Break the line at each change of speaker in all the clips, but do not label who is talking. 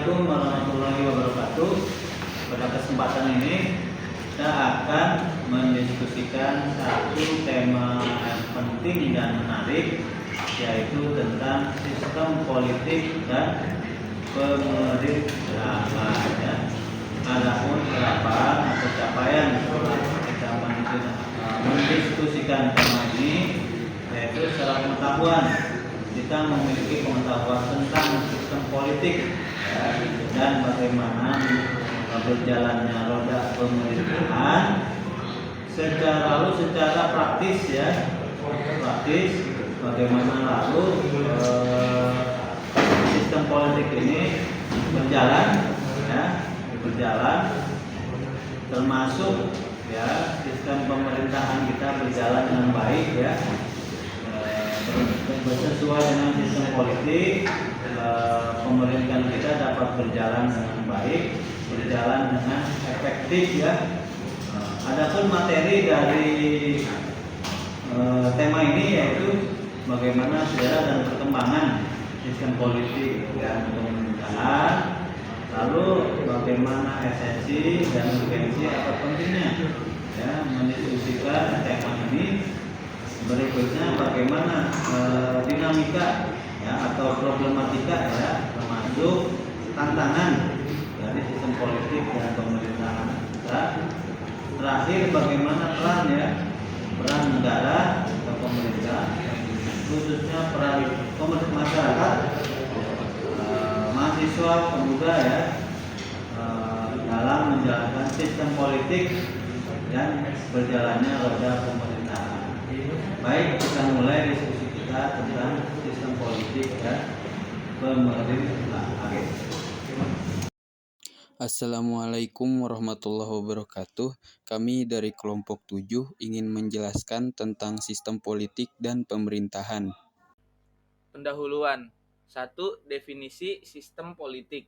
Assalamualaikum warahmatullahi wabarakatuh. Pada kesempatan ini kita akan mendiskusikan satu tema yang penting dan menarik, yaitu tentang sistem politik dan pemerintahan. Adapun harapan atau capaian setelah kita mendiskusikan tema ini, yaitu secara pengetahuan kita memiliki pengetahuan tentang sistem politik dan bagaimana berjalannya roda pemerintahan secara praktis bagaimana lalu sistem politik ini berjalan termasuk sistem pemerintahan kita berjalan dengan baik sesuai dengan sistem politik, pemerintahan kita dapat berjalan dengan baik, berjalan dengan efektif Adapun materi dari tema ini yaitu bagaimana sejarah dan perkembangan sistem politik dan pemerintahan, lalu bagaimana esensi dan urgensi atau pentingnya mendiskusikan tema ini. Berikutnya bagaimana dinamika atau problematika termasuk tantangan dari sistem politik dan pemerintahan kita. Terakhir bagaimana peran negara atau pemerintah, khususnya peran masyarakat, mahasiswa, pemuda dalam menjalankan sistem politik dan berjalannya roda pemerintahan. Baik, kita mulai diskusi kita tentang sistem politik dan pemerintahan.
Assalamualaikum warahmatullahi wabarakatuh. Kami dari kelompok 7 ingin menjelaskan tentang sistem politik dan pemerintahan.
Pendahuluan. 1. Definisi sistem politik.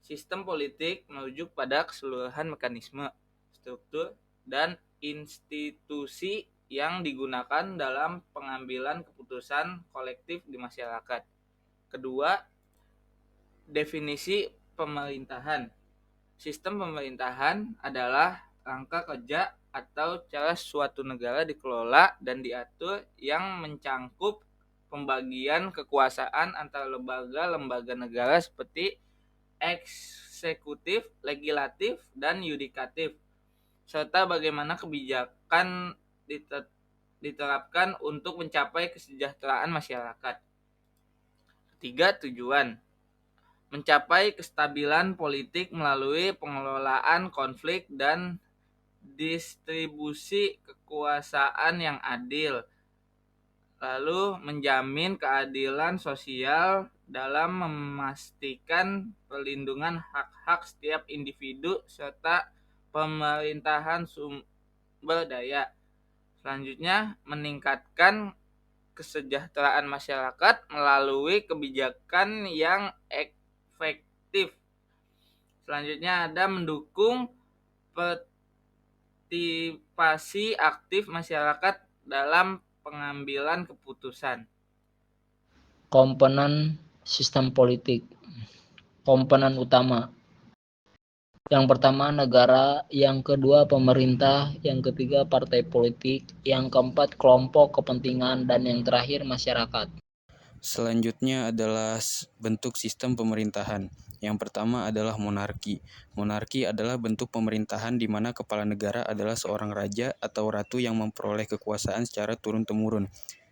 Sistem politik merujuk pada keseluruhan mekanisme, struktur, dan institusi yang digunakan dalam pengambilan keputusan kolektif di masyarakat. Kedua, definisi pemerintahan. Sistem pemerintahan adalah rangka kerja atau cara suatu negara dikelola dan diatur yang mencangkup pembagian kekuasaan antara lembaga-lembaga negara seperti eksekutif, legislatif, dan yudikatif, serta bagaimana kebijakan diterapkan untuk mencapai kesejahteraan masyarakat. Ketiga, tujuan. Mencapai kestabilan politik melalui pengelolaan konflik dan distribusi kekuasaan yang adil. Lalu menjamin keadilan sosial dalam memastikan perlindungan hak-hak setiap individu serta pemerintahan sumber daya. Selanjutnya, meningkatkan kesejahteraan masyarakat melalui kebijakan yang efektif. Selanjutnya ada mendukung partisipasi aktif masyarakat dalam pengambilan keputusan.
Komponen sistem politik. Komponen utama. Yang pertama negara, yang kedua pemerintah, yang ketiga partai politik, yang keempat kelompok kepentingan, dan yang terakhir masyarakat.
Selanjutnya adalah bentuk sistem pemerintahan. Yang pertama adalah monarki. Monarki adalah bentuk pemerintahan di mana kepala negara adalah seorang raja atau ratu yang memperoleh kekuasaan secara turun-temurun.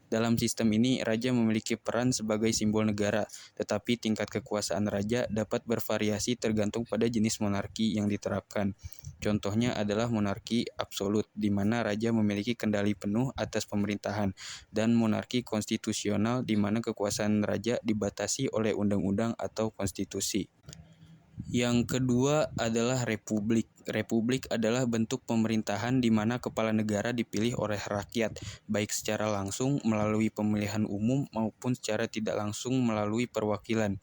Dalam sistem ini, raja memiliki peran sebagai simbol negara, tetapi tingkat kekuasaan raja dapat bervariasi tergantung pada jenis monarki yang diterapkan. Contohnya adalah monarki absolut, di mana raja memiliki kendali penuh atas pemerintahan, dan monarki konstitusional, di mana kekuasaan raja dibatasi oleh undang-undang atau konstitusi. Yang kedua adalah republik. Republik adalah bentuk pemerintahan di mana kepala negara dipilih oleh rakyat, baik secara langsung melalui pemilihan umum maupun secara tidak langsung melalui perwakilan.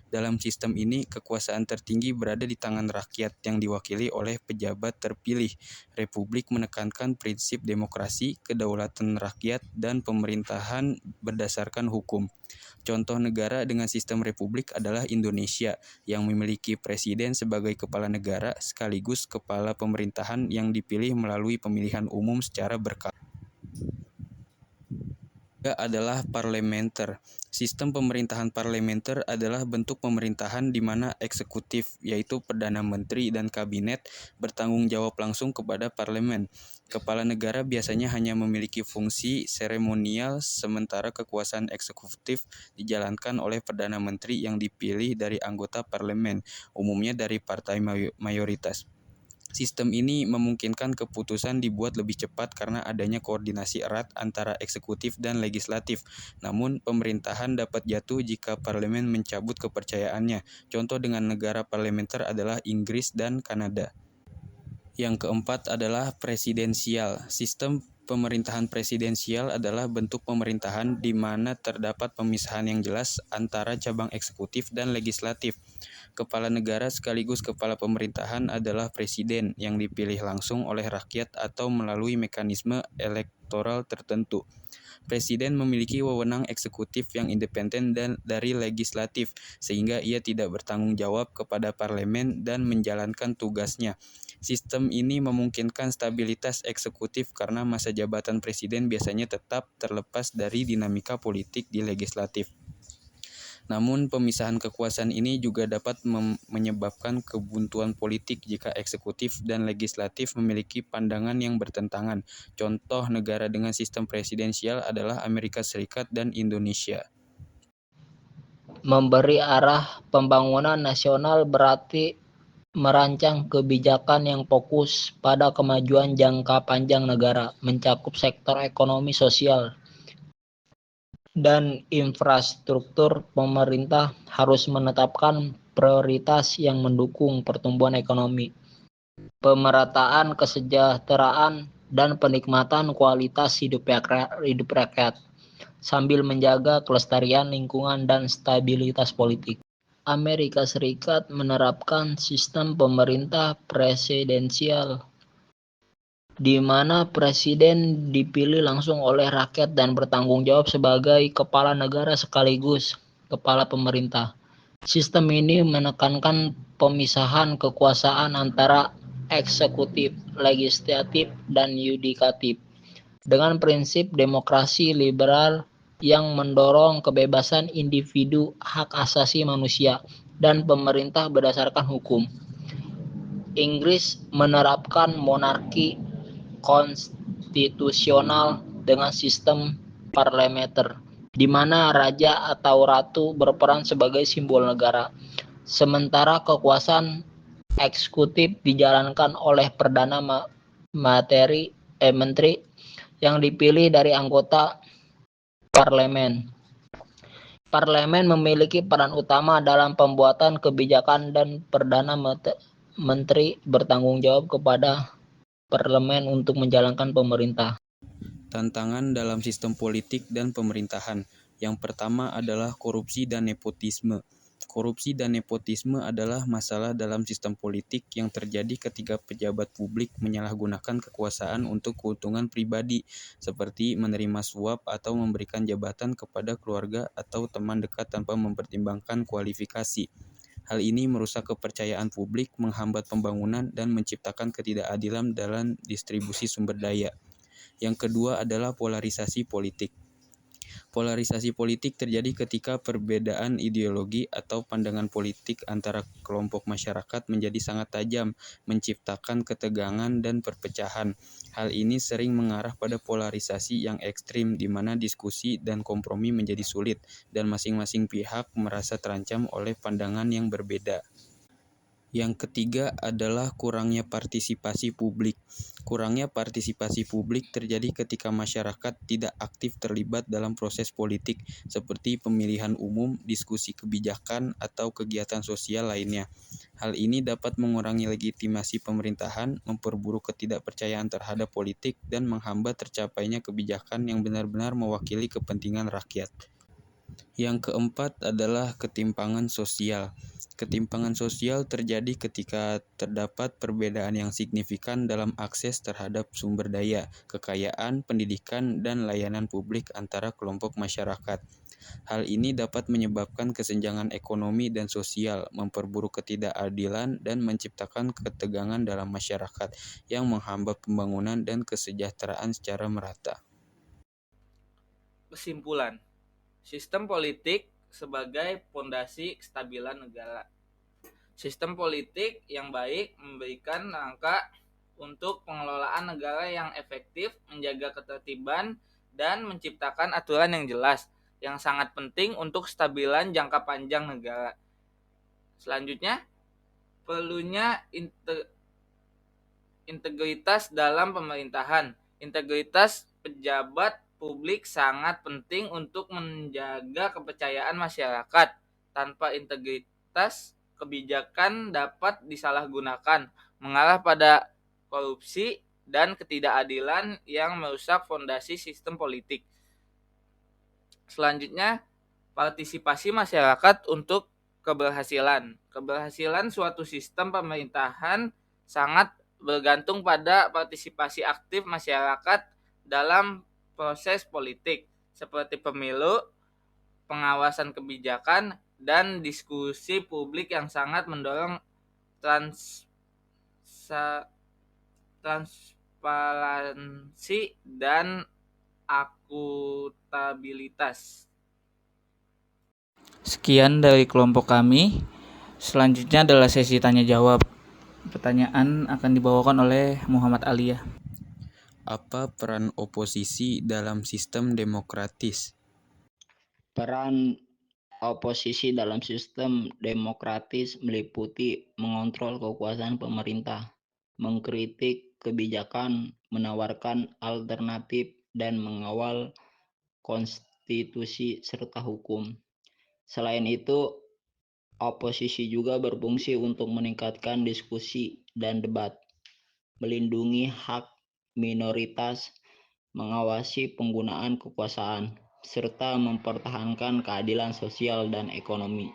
Dalam sistem ini, kekuasaan tertinggi berada di tangan rakyat yang diwakili oleh pejabat terpilih. Republik menekankan prinsip demokrasi, kedaulatan rakyat, dan pemerintahan berdasarkan hukum. Contoh negara dengan sistem republik adalah Indonesia, yang memiliki presiden sebagai kepala negara sekaligus kepala pemerintahan yang dipilih melalui pemilihan umum secara berkala. Adalah parlementer. Sistem pemerintahan parlementer adalah bentuk pemerintahan di mana eksekutif, yaitu Perdana Menteri dan Kabinet, bertanggung jawab langsung kepada parlemen. Kepala negara biasanya hanya memiliki fungsi seremonial, sementara kekuasaan eksekutif dijalankan oleh Perdana Menteri yang dipilih dari anggota parlemen, umumnya dari partai mayoritas. Sistem ini memungkinkan keputusan dibuat lebih cepat karena adanya koordinasi erat antara eksekutif dan legislatif. Namun, pemerintahan dapat jatuh jika parlemen mencabut kepercayaannya. Contoh dengan negara parlementer adalah Inggris dan Kanada. Yang keempat adalah presidensial. Sistem pemerintahan presidensial adalah bentuk pemerintahan di mana terdapat pemisahan yang jelas antara cabang eksekutif dan legislatif. Kepala negara sekaligus kepala pemerintahan adalah presiden yang dipilih langsung oleh rakyat atau melalui mekanisme elektoral tertentu. Presiden memiliki wewenang eksekutif yang independen dan dari legislatif, sehingga ia tidak bertanggung jawab kepada parlemen dan menjalankan tugasnya. Sistem ini memungkinkan stabilitas eksekutif karena masa jabatan presiden biasanya tetap terlepas dari dinamika politik di legislatif. Namun, pemisahan kekuasaan ini juga dapat menyebabkan kebuntuan politik jika eksekutif dan legislatif memiliki pandangan yang bertentangan. Contoh negara dengan sistem presidensial adalah Amerika Serikat dan Indonesia.
Memberi arah pembangunan nasional berarti merancang kebijakan yang fokus pada kemajuan jangka panjang negara, mencakup sektor ekonomi, sosial, dan infrastruktur. Pemerintah harus menetapkan prioritas yang mendukung pertumbuhan ekonomi, pemerataan kesejahteraan, dan penikmatan kualitas hidup rakyat, sambil menjaga kelestarian lingkungan dan stabilitas politik. Amerika Serikat menerapkan sistem pemerintah presidensial, di mana presiden dipilih langsung oleh rakyat dan bertanggung jawab sebagai kepala negara sekaligus kepala pemerintah. Sistem ini menekankan pemisahan kekuasaan antara eksekutif, legislatif, dan yudikatif dengan prinsip demokrasi liberal yang mendorong kebebasan individu, hak asasi manusia, dan pemerintah berdasarkan hukum. Inggris menerapkan monarki konstitusional dengan sistem parlementer, di mana raja atau ratu berperan sebagai simbol negara, sementara kekuasaan eksekutif dijalankan oleh Perdana Menteri yang dipilih dari anggota parlemen. Parlemen memiliki peran utama dalam pembuatan kebijakan dan Perdana Menteri bertanggung jawab kepada parlemen untuk menjalankan pemerintah.
Tantangan dalam sistem politik dan pemerintahan. Yang pertama adalah korupsi dan nepotisme. Korupsi dan nepotisme adalah masalah dalam sistem politik yang terjadi ketika pejabat publik menyalahgunakan kekuasaan untuk keuntungan pribadi, seperti menerima suap atau memberikan jabatan kepada keluarga atau teman dekat tanpa mempertimbangkan kualifikasi. Hal ini merusak kepercayaan publik, menghambat pembangunan, dan menciptakan ketidakadilan dalam distribusi sumber daya. Yang kedua adalah polarisasi politik. Polarisasi politik terjadi ketika perbedaan ideologi atau pandangan politik antara kelompok masyarakat menjadi sangat tajam, menciptakan ketegangan dan perpecahan. Hal ini sering mengarah pada polarisasi yang ekstrim, di mana diskusi dan kompromi menjadi sulit, dan masing-masing pihak merasa terancam oleh pandangan yang berbeda. Yang ketiga adalah kurangnya partisipasi publik. Kurangnya partisipasi publik terjadi ketika masyarakat tidak aktif terlibat dalam proses politik, seperti pemilihan umum, diskusi kebijakan, atau kegiatan sosial lainnya. Hal ini dapat mengurangi legitimasi pemerintahan, memperburuk ketidakpercayaan terhadap politik, dan menghambat tercapainya kebijakan yang benar-benar mewakili kepentingan rakyat. Yang keempat adalah ketimpangan sosial. Ketimpangan sosial terjadi ketika terdapat perbedaan yang signifikan dalam akses terhadap sumber daya, kekayaan, pendidikan, dan layanan publik antara kelompok masyarakat. Hal ini dapat menyebabkan kesenjangan ekonomi dan sosial, memperburuk ketidakadilan, dan menciptakan ketegangan dalam masyarakat yang menghambat pembangunan dan kesejahteraan secara merata.
Kesimpulan, sistem politik sebagai pondasi kestabilan negara. Sistem politik yang baik memberikan rangka untuk pengelolaan negara yang efektif, menjaga ketertiban, dan menciptakan aturan yang jelas, yang sangat penting untuk kestabilan jangka panjang negara. Selanjutnya, perlunya integritas dalam pemerintahan. Integritas pejabat publik sangat penting untuk menjaga kepercayaan masyarakat. Tanpa integritas, kebijakan dapat disalahgunakan, mengarah pada korupsi dan ketidakadilan yang merusak fondasi sistem politik. Selanjutnya, partisipasi masyarakat untuk keberhasilan. Keberhasilan suatu sistem pemerintahan sangat bergantung pada partisipasi aktif masyarakat dalam proses politik, seperti pemilu, pengawasan kebijakan, dan diskusi publik yang sangat mendorong transparansi dan akuntabilitas. Sekian dari kelompok kami. Selanjutnya adalah sesi tanya jawab. Pertanyaan akan dibawakan oleh Muhammad Aliyah.
Apa peran oposisi dalam sistem demokratis?
Peran oposisi dalam sistem demokratis meliputi mengontrol kekuasaan pemerintah, mengkritik kebijakan, menawarkan alternatif, dan mengawal konstitusi serta hukum. Selain itu, oposisi juga berfungsi untuk meningkatkan diskusi dan debat, melindungi hak minoritas, mengawasi penggunaan kekuasaan, serta mempertahankan keadilan sosial dan ekonomi.